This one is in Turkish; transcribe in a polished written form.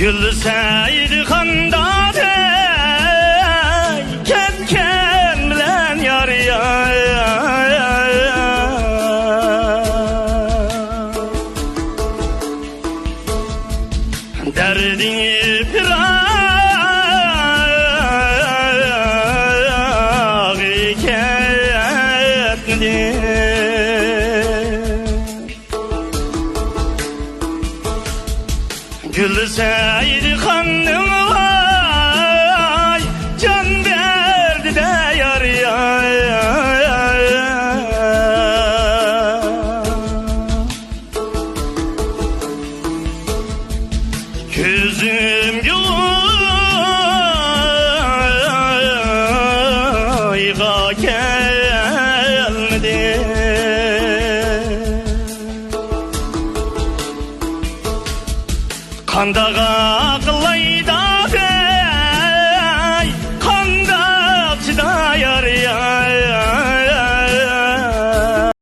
Gülseydi kandade ketken bilen yar ya. Derdini firak ketdi. Gülseydi kanım vay, can verdi de yar ya. Gözüm yuyga gelmedi. Kandağa kılayda